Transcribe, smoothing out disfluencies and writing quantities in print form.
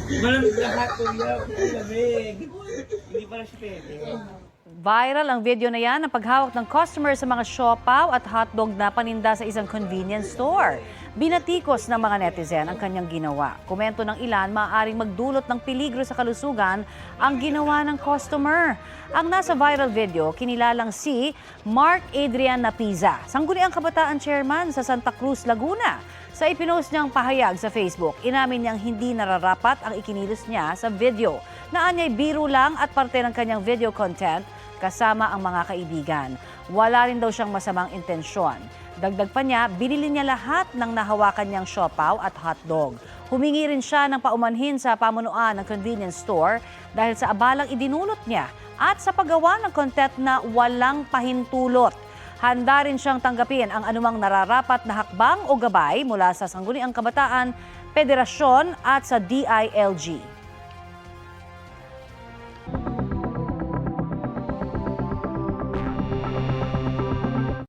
Malamig lahat ko yan. Malamig. Hindi pala siya pwede. Viral ang video na yan ng paghawak ng customer sa mga siopaw at hotdog na paninda sa isang convenience store. Binatikos ng mga netizen ang kanyang ginawa. Komento ng ilan, maaaring magdulot ng peligro sa kalusugan ang ginawa ng customer. Ang nasa viral video, kinilalang si Mark Adrian Napiza, sangguniang kabataan chairman sa Santa Cruz, Laguna. Sa ipinost niyang pahayag sa Facebook, inamin niyang hindi nararapat ang ikinilos niya sa video. Naanya'y biro lang at parte ng kanyang video content kasama ang mga kaibigan. Wala rin daw siyang masamang intensyon. Dagdag pa niya, binili niya lahat ng nahawakan niyang siopaw at hotdog. Humingi rin siya ng paumanhin sa pamunuan ng convenience store dahil sa abalang idinulot niya at sa paggawa ng content na walang pahintulot. Handa rin siyang tanggapin ang anumang nararapat na hakbang o gabay mula sa Sangguniang Kabataan, Federasyon at sa DILG.